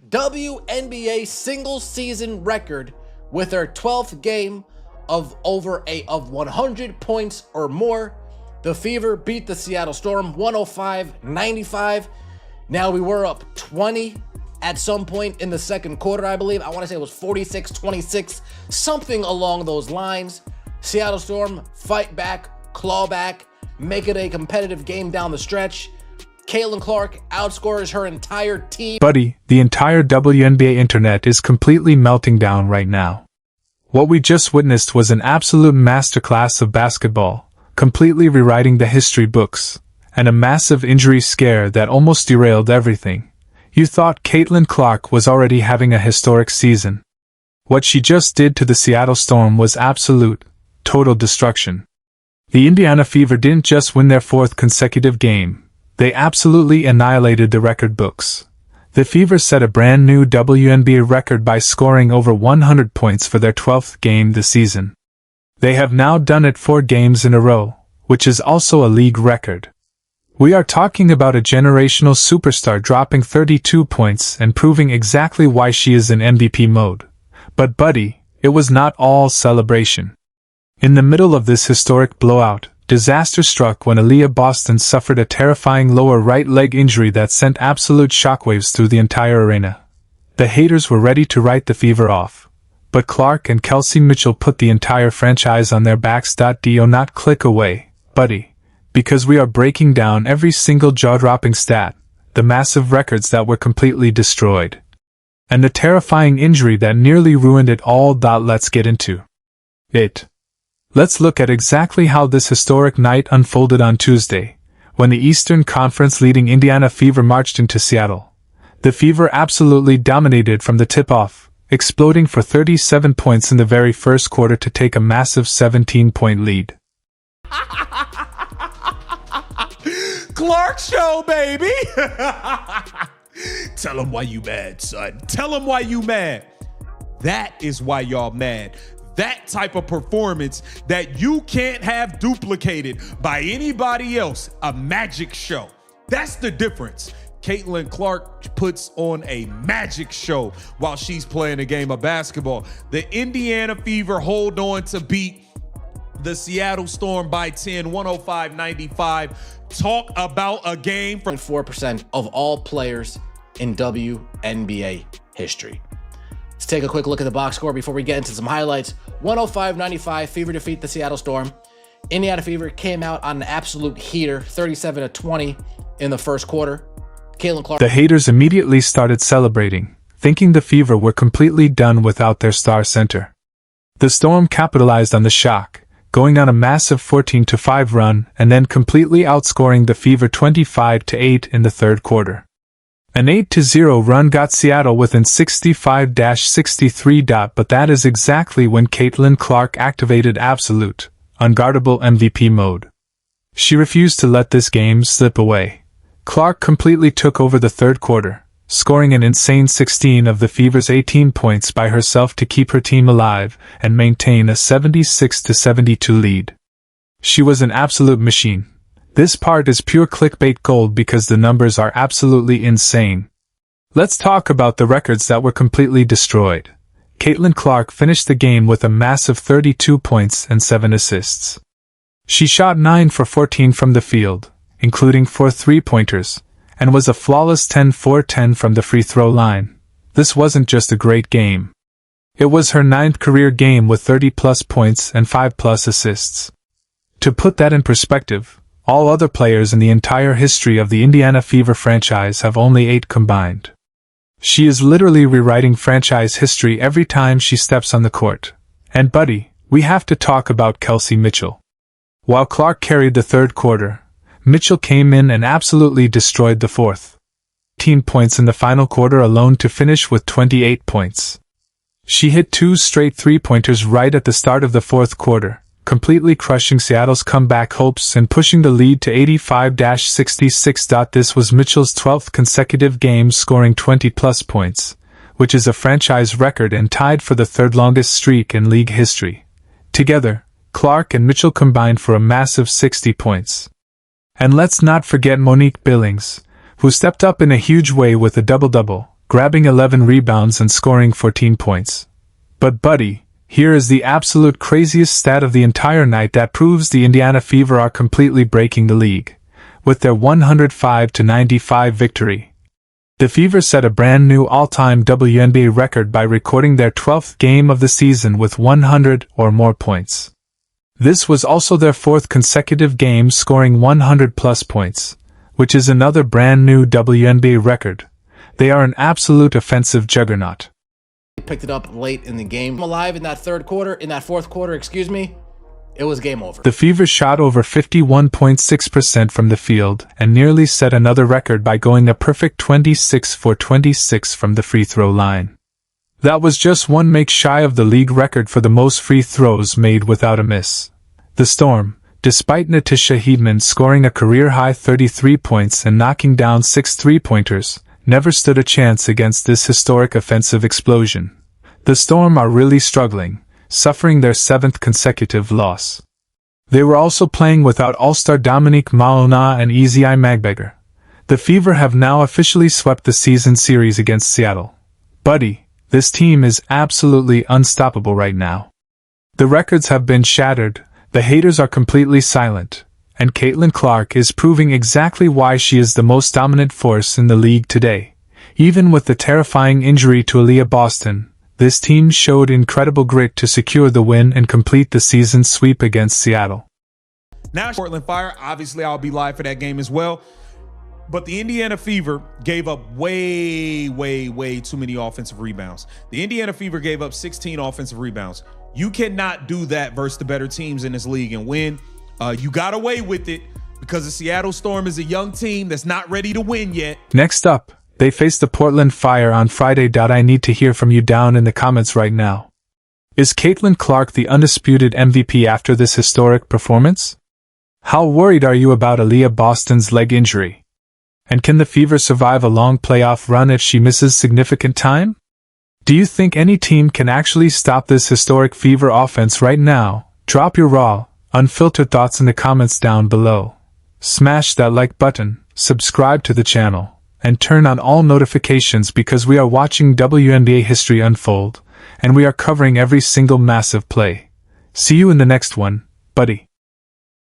WNBA single season record with her 12th game of 100 points or more. The Fever beat the Seattle Storm 105-95. Now we were up 20 at some point in the second quarter, I believe. I want to say it was 46-26, something along those lines. Seattle Storm fight back, claw back, make it a competitive game down the stretch. Caitlin Clark outscores her entire team. Buddy, the entire WNBA internet is completely melting down right now. What we just witnessed was an absolute masterclass of basketball, completely rewriting the history books, and a massive injury scare that almost derailed everything. You thought Caitlin Clark was already having a historic season. What she just did to the Seattle Storm was absolute, total destruction. The Indiana Fever didn't just win their 4th consecutive game. They absolutely annihilated the record books. The Fever set a brand new WNBA record by scoring over 100 points for their 12th game this season. They have now done it 4 games in a row, which is also a league record. We are talking about a generational superstar dropping 32 points and proving exactly why she is in MVP mode. But buddy, it was not all celebration. In the middle of this historic blowout, disaster struck when Aaliyah Boston suffered a terrifying lower right leg injury that sent absolute shockwaves through the entire arena. The haters were ready to write the Fever off, but Clark and Kelsey Mitchell put the entire franchise on their backs. Do not click away, buddy, because we are breaking down every single jaw-dropping stat, the massive records that were completely destroyed, and the terrifying injury that nearly ruined it all. Let's get into it. Let's look at exactly how this historic night unfolded on Tuesday, when the Eastern Conference leading Indiana Fever marched into Seattle. The Fever absolutely dominated from the tip-off, exploding for 37 points in the very first quarter to take a massive 17-point lead. Clark Show, baby! Tell him why you mad, son. Tell him why you mad. That is why y'all mad. That type of performance that you can't have duplicated by anybody else. A magic show. That's the difference. Caitlin Clark puts on a magic show while she's playing a game of basketball. The Indiana Fever hold on to beat the Seattle Storm by 10, 105-95. Talk about a game for 4% of all players in WNBA history. Let's take a quick look at the box score before we get into some highlights. 105-95, Fever defeat the Seattle Storm. Indiana Fever came out on an absolute heater, 37-20 in the first quarter. Caitlin Clark. The haters immediately started celebrating, thinking the Fever were completely done without their star center. The Storm capitalized on the shock, going on a massive 14-5 run and then completely outscoring the Fever 25-8 in the third quarter. An 8-0 run got Seattle within 65-63. But that is exactly when Caitlin Clark activated absolute, unguardable MVP mode. She refused to let this game slip away. Clark completely took over the third quarter, scoring an insane 16 of the Fever's 18 points by herself to keep her team alive and maintain a 76-72 lead. She was an absolute machine. This part is pure clickbait gold because the numbers are absolutely insane. Let's talk about the records that were completely destroyed. Caitlin Clark finished the game with a massive 32 points and 7 assists. She shot 9 for 14 from the field, including 4 3-pointers, and was a flawless 10-for-10 from the free throw line. This wasn't just a great game. It was her 9th career game with 30-plus points and 5-plus assists. To put that in perspective, all other players in the entire history of the Indiana Fever franchise have only 8 combined. She is literally rewriting franchise history every time she steps on the court. And buddy, we have to talk about Kelsey Mitchell. While Clark carried the third quarter, Mitchell came in and absolutely destroyed the fourth. 18 points in the final quarter alone to finish with 28 points. She hit 2 straight 3-pointers right at the start of the fourth quarter, completely crushing Seattle's comeback hopes and pushing the lead to 85-66. This was Mitchell's 12th consecutive game scoring 20-plus points, which is a franchise record and tied for the third longest streak in league history. Together, Clark and Mitchell combined for a massive 60 points. And let's not forget Monique Billings, who stepped up in a huge way with a double-double, grabbing 11 rebounds and scoring 14 points. But buddy, here is the absolute craziest stat of the entire night that proves the Indiana Fever are completely breaking the league. With their 105-95 victory, the Fever set a brand new all-time WNBA record by recording their 12th game of the season with 100 or more points. This was also their 4th consecutive game scoring 100-plus points, which is another brand new WNBA record. They are an absolute offensive juggernaut. Picked it up late in the game. Alive in that fourth quarter, it was game over. The Fever shot over 51.6% from the field and nearly set another record by going a perfect 26 for 26 from the free throw line. That was just one make shy of the league record for the most free throws made without a miss. The Storm, despite Natisha Heedman scoring a career-high 33 points and knocking down 6 three-pointers, never stood a chance against this historic offensive explosion. The Storm are really struggling, suffering their 7th consecutive loss. They were also playing without All-Star Dominique Mahona and Easy Eye Magbeger. The Fever have now officially swept the season series against Seattle. Buddy, this team is absolutely unstoppable right now. The records have been shattered, the haters are completely silent, and Caitlin Clark is proving exactly why she is the most dominant force in the league today. Even with the terrifying injury to Aaliyah Boston, this team showed incredible grit to secure the win and complete the season sweep against Seattle. Now Portland Fire, obviously I'll be live for that game as well. But the Indiana Fever gave up way too many offensive rebounds. The Indiana Fever gave up 16 offensive rebounds. You cannot do that versus the better teams in this league and win. You got away with it because the Seattle Storm is a young team that's not ready to win yet. Next up, they face the Portland Fire on Friday. I need to hear from you down in the comments right now. Is Caitlin Clark the undisputed MVP after this historic performance? How worried are you about Aaliyah Boston's leg injury? And can the Fever survive a long playoff run if she misses significant time? Do you think any team can actually stop this historic Fever offense right now? Drop your raw, unfiltered thoughts in the comments down below. Smash that like button, subscribe to the channel, and turn on all notifications because we are watching WNBA history unfold, and we are covering every single massive play. See you in the next one, buddy.